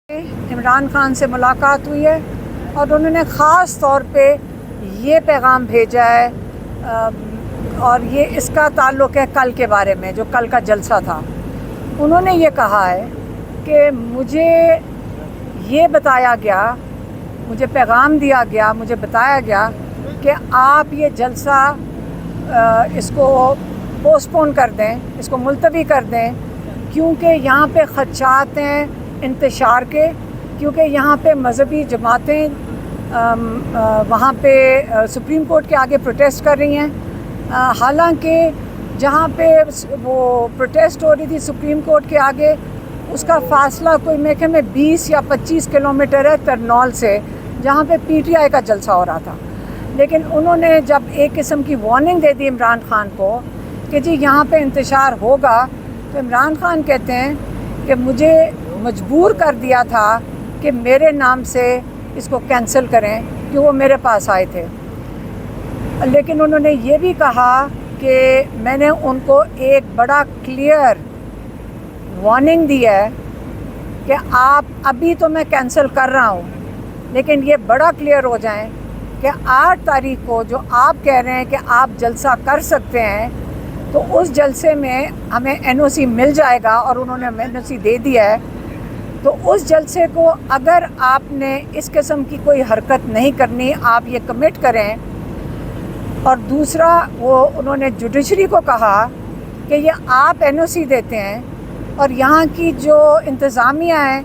عمران خان سے ملاقات ہوئی ہے اور انہوں نے خاص طور پہ یہ پیغام بھیجا ہے اور یہ اس کا تعلق ہے کل کے بارے میں، جو کل کا جلسہ تھا۔ انہوں نے یہ کہا ہے کہ مجھے یہ بتایا گیا، مجھے پیغام دیا گیا، مجھے بتایا گیا کہ آپ یہ جلسہ اس کو پوسٹ پون کر دیں، اس کو ملتوی کر دیں، کیونکہ یہاں پہ خدشات ہیں انتشار کے، کیونکہ یہاں پہ مذہبی جماعتیں وہاں پہ سپریم کورٹ کے آگے پروٹیسٹ کر رہی ہیں۔ حالانکہ جہاں پہ وہ پروٹیسٹ ہو رہی تھی سپریم کورٹ کے آگے، اس کا فاصلہ کوئی میرے خیال میں 20 یا 25 کلومیٹر ہے ترنول سے، جہاں پہ پی ٹی آئی کا جلسہ ہو رہا تھا۔ لیکن انہوں نے جب ایک قسم کی وارننگ دے دی عمران خان کو کہ جی یہاں پہ انتشار ہوگا، تو عمران خان کہتے ہیں کہ مجھے مجبور کر دیا تھا کہ میرے نام سے اس کو کینسل کریں، کہ وہ میرے پاس آئے تھے۔ لیکن انہوں نے یہ بھی کہا کہ میں نے ان کو ایک بڑا کلیئر وارننگ دی ہے کہ آپ ابھی تو میں کینسل کر رہا ہوں، لیکن یہ بڑا کلیئر ہو جائیں کہ 8 تاریخ کو جو آپ کہہ رہے ہیں کہ آپ جلسہ کر سکتے ہیں، تو اس جلسے میں ہمیں این او سی مل جائے گا، اور انہوں نے این او سی دے دیا ہے۔ تو اس جلسے کو اگر آپ نے اس قسم کی کوئی حرکت نہیں کرنی، آپ یہ کمٹ کریں۔ اور دوسرا وہ انہوں نے جوڈیشری کو کہا کہ یہ آپ این او سی دیتے ہیں اور یہاں کی جو انتظامیہ ہے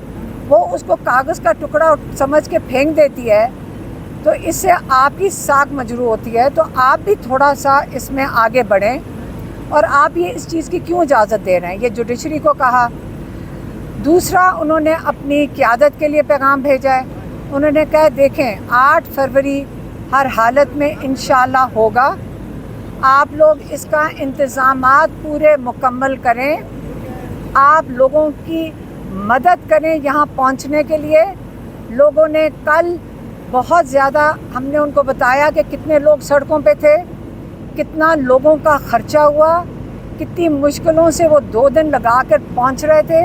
وہ اس کو کاغذ کا ٹکڑا سمجھ کے پھینک دیتی ہے، تو اس سے آپ کی ساکھ مجروح ہوتی ہے۔ تو آپ بھی تھوڑا سا اس میں آگے بڑھیں، اور آپ یہ اس چیز کی کیوں اجازت دے رہے ہیں، یہ جوڈیشری کو کہا۔ دوسرا انہوں نے اپنی قیادت کے لیے پیغام بھیجا ہے۔ انہوں نے کہا دیکھیں 8 فروری ہر حالت میں انشاءاللہ ہوگا، آپ لوگ اس کا انتظامات پورے مکمل کریں، آپ لوگوں کی مدد کریں یہاں پہنچنے کے لیے۔ لوگوں نے کل بہت زیادہ، ہم نے ان کو بتایا کہ کتنے لوگ سڑکوں پہ تھے، کتنا لوگوں کا خرچہ ہوا، کتنی مشکلوں سے وہ 2 دن لگا کر پہنچ رہے تھے،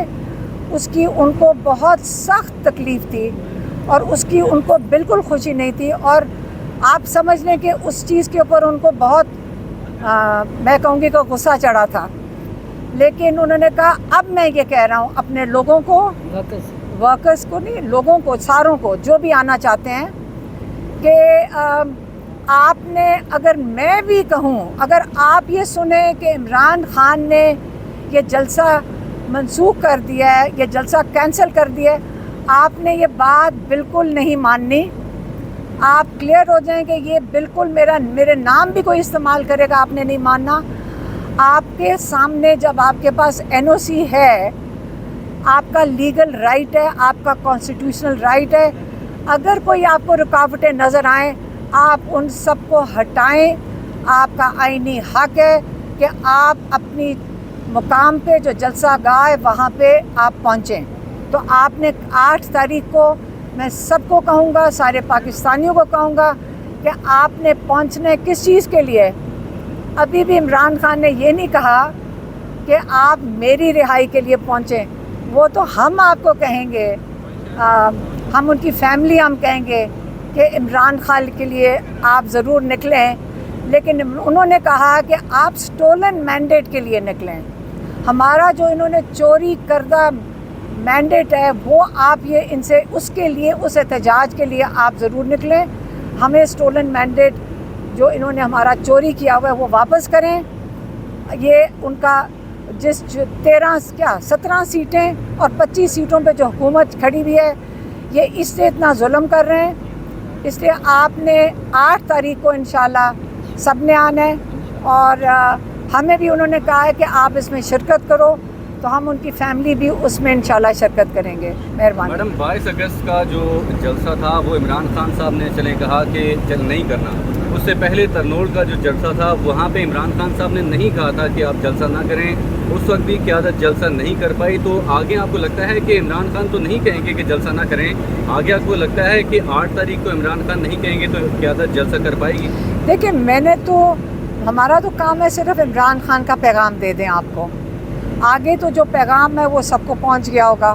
اس کی ان کو بہت سخت تکلیف تھی اور اس کی ان کو بالکل خوشی نہیں تھی، اور آپ سمجھ لیں کہ اس چیز کے اوپر ان کو بہت میں کہوں گی کہ غصہ چڑھا تھا۔ لیکن انہوں نے کہا اب میں یہ کہہ رہا ہوں اپنے لوگوں کو، ورکرز کو نہیں، لوگوں کو، ساروں کو جو بھی آنا چاہتے ہیں، کہ آپ نے، اگر میں بھی کہوں، اگر آپ یہ سنیں کہ عمران خان نے یہ جلسہ منسوخ کر دیا ہے، یہ جلسہ کینسل کر دیا ہے، آپ نے یہ بات بالکل نہیں ماننی۔ آپ کلیئر ہو جائیں کہ یہ بالکل میرے نام بھی کوئی استعمال کرے گا، آپ نے نہیں ماننا۔ آپ کے سامنے جب آپ کے پاس این او سی ہے، آپ کا لیگل رائٹ ہے، آپ کا کانسٹیٹیوشنل رائٹ ہے، اگر کوئی آپ کو رکاوٹیں نظر آئیں، آپ ان سب کو ہٹائیں۔ آپ کا آئینی حق ہے کہ آپ اپنی مقام پہ جو جلسہ گاہ ہے وہاں پہ آپ پہنچیں۔ تو آپ نے 8 تاریخ کو، میں سب کو کہوں گا، سارے پاکستانیوں کو کہوں گا کہ آپ نے پہنچنا ہے کس چیز کے لیے۔ ابھی بھی عمران خان نے یہ نہیں کہا کہ آپ میری رہائی کے لیے پہنچیں، وہ تو ہم آپ کو کہیں گے، ہم ان کی فیملی ہم کہیں گے کہ عمران خان کے لیے آپ ضرور نکلیں، لیکن انہوں نے کہا کہ آپ سٹولن مینڈیٹ کے لیے نکلیں۔ ہمارا جو انہوں نے چوری کردہ مینڈیٹ ہے، وہ آپ یہ ان سے اس کے لیے، اس احتجاج کے لیے آپ ضرور نکلیں۔ ہمیں سٹولن مینڈیٹ جو انہوں نے ہمارا چوری کیا ہوا ہے وہ واپس کریں۔ یہ ان کا جس 17 سیٹیں اور 25 سیٹوں پہ جو حکومت کھڑی ہوئی ہے، یہ اس سے اتنا ظلم کر رہے ہیں۔ اس لیے آپ نے 8 تاریخ کو انشاءاللہ سب نے آنا ہے، اور ہمیں بھی انہوں نے کہا ہے کہ آپ اس میں شرکت کرو، تو ہم ان کی فیملی بھی اس میں انشاءاللہ شرکت کریں گے۔ مہربانی۔ میڈم 22 اگست کا جو جلسہ تھا وہ عمران خان صاحب نے کہا کہ نہیں کرنا، اس سے پہلے ترنول کا جو جلسہ تھا وہاں پہ عمران خان صاحب نے نہیں کہا تھا کہ آپ جلسہ نہ کریں، اس وقت بھی قیادت جلسہ نہیں کر پائی۔ تو آگے آپ کو لگتا ہے کہ عمران خان تو نہیں کہیں گے کہ جلسہ نہ کریں، آگے آپ کو لگتا ہے کہ 8 تاریخ کو عمران خان نہیں کہیں گے تو قیادت جلسہ کر پائے گی؟ دیکھیں، ہمارا تو کام ہے صرف عمران خان کا پیغام دے دیں آپ کو، آگے تو جو پیغام ہے وہ سب کو پہنچ گیا ہوگا۔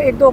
1-2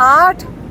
8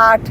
8